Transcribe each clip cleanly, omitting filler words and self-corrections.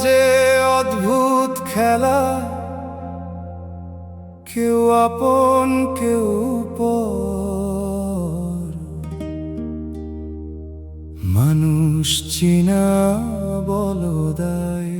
যে অদ্ভুত খেলা, কেউ আপন কেউ পর, মানুষ চিনা বলো দায়।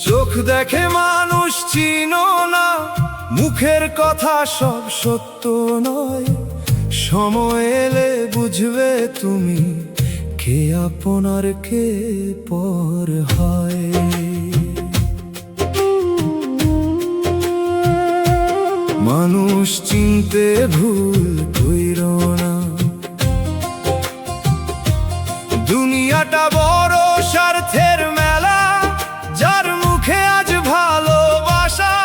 চোখ দেখে মানুষ চিনো না, মুখের কথা সব সত্য নয়। সময় এলে বুঝবে তুমি, কে আপন আর কে পর হয়। মানুষ চিনতে ভুল কইরো না, দুনিয়াটা বড় স্বার্থের মেলা। যার মুখে আজ ভালোবাসা,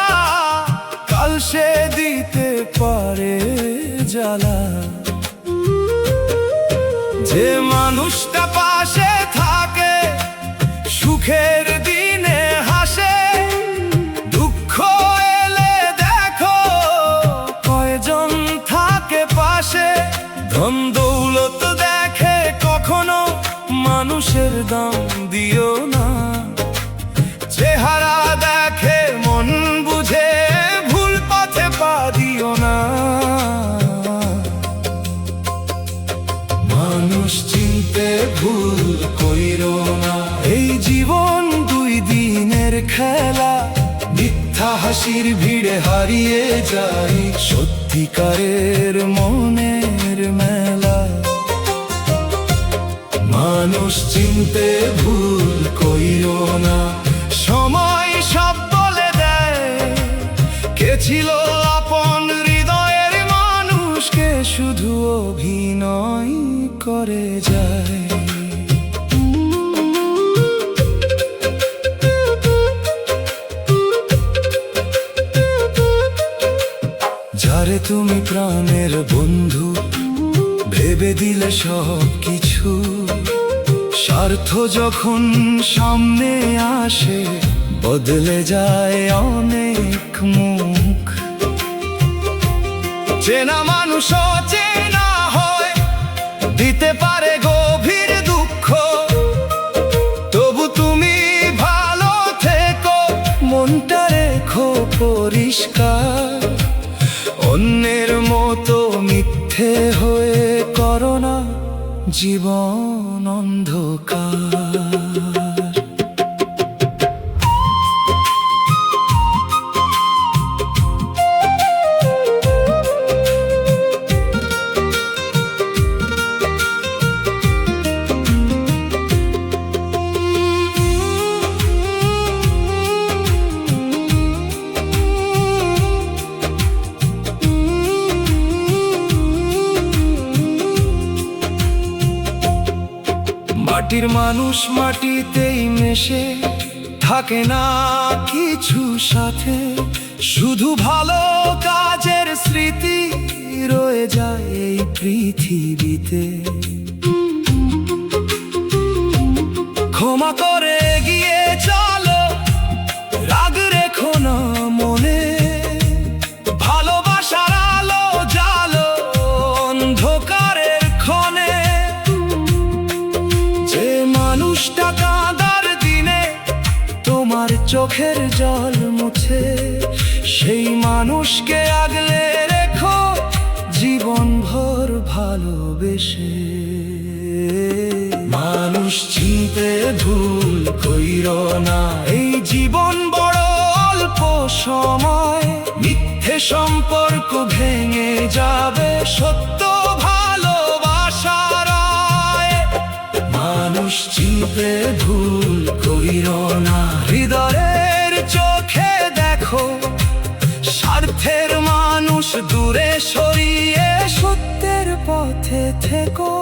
কাল সে দিতে পারে জ্বালা। যে মানুষটা পাশে থাকে, সুখের দিনে হাসে, দুঃখ এলে দেখো কয়জন থাকে পাশে। ধন দৌলত দেখে কখনো মানুষের দাম দিও না। চেহারা দেখে মন বুঝে, ভুল পথে পা দিও না। মানুষ চিনতে ভুল কইরো না, এই জীবন দুই দিনের খেলা। মিথ্যা হাসির ভিড়ে হারিয়ে যায় সত্যিকারের মনের মেলা। মানুষ চিনতে ভুল কইরো না, সময় সব বলে দেয় কে ছিল আপন হৃদয়ের মানুষ, কে শুধু অভিনয় করে যায়। যারে তুমি প্রাণের বন্ধু ভেবে দিলে সব কিছু, স্বার্থ যখন সামনে আসে বদলে যায় অনেক মুখ। চেনা মানুষও চেনা হয়, দিতে পারে গভীর দুঃখ। তবু তুমি ভালো থেকো, মনটা রেখো পরিষ্কার। অন্যের মতো মিথ্যে হয়ে করো না জীবন অন্ধকার। মাটির মানুষ মাটিতেই মেশে, থাকে না কিছু সাথে। শুধু ভালো কাজের স্মৃতি রয়ে যায় এই পৃথিবীতে। ক্ষমা করে এগিয়ে চলো, রাগ রেখো না মনে। ভালোবাসার আলো জালো অন্ধকারের ক্ষণে। যে মানুষটা কাঁদার দিনে তোমার চোখের জল মুছে, সেই মানুষকে আগলে রেখো জীবন ভর ভালোবেসে। মানুষ চিনতে ভুল কইরো না, এই জীবন বড় অল্প সময়। মিথ্যে সম্পর্ক ভেঙে যাবে সত্য ভালোবাসার আয়। মানুষ চিনতে ভুল কইরো না, হৃদয়ের চোখে দেখো স্বার্থের মানুষ দূরে সরিয়ে সত্যের পথে থেকো।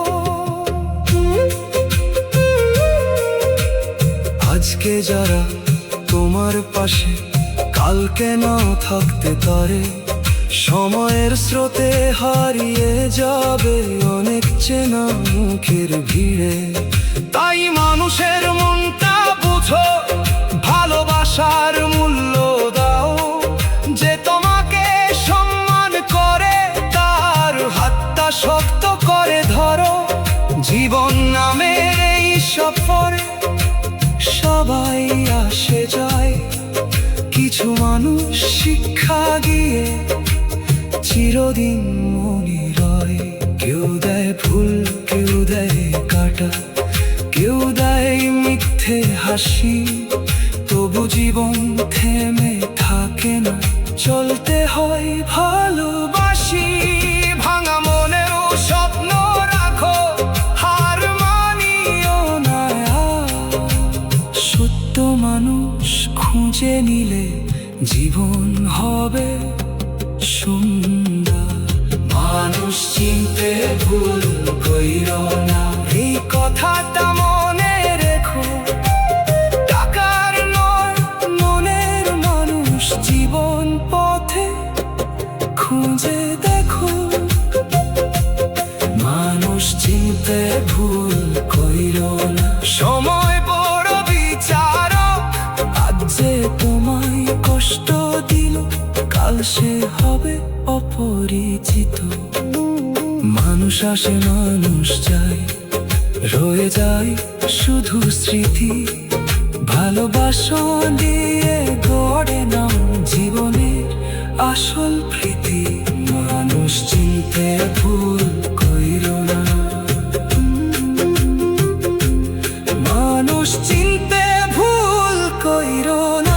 আজকে যারা তোমার পাশে কালকে না থাকতে পারে, সময়ের স্রোতে হারিয়ে যাবে অনেক চেনা মুখের ভিড়ে। তাই মানুষের মনটা বুঝো, ভালোবাসার মূল্য দাও। যে তোমাকে সম্মান করে তার হাতটা শক্ত করে ধরো। জীবন নামের এই সফরে সবাই আসে যায়, কিছু মানুষ শিক্ষা গিয়ে চিরদিন মনে রয়। কেউ দেয় ফুল, কেউ দেয় কাঁটা, কেউ দেয় মিথ্যে হাসি, তবু জীবন থেমে থাকে না, চলতে হয় ভালোবাসি। ভাঙা মনেরও স্বপ্ন রাখো, হার মানিও না। সত্য মানুষ খুঁজে নিলে জীবন হবে সুন্দর। মানুষ চিনতে ভুল কইরো না, এই কথাটা মনে রেখো। টাকার নয় মনের মানুষ জীবন পথে খুঁজে দেখো। মানুষ চিনতে ভুল কইরো না, সময় বড় বিচারক। আজ যে তোমায় কষ্ট দিল, কাল সে হবে অপরিচিত। মানুষ আসে মানুষ যায়, রয়ে যায় শুধু স্মৃতি। ভালোবাসা দিয়ে গড়ে নাও জীবনের আসল প্রীতি। মানুষ চিনতে ভুল কইরো না, মানুষ চিনতে ভুল কইরো না।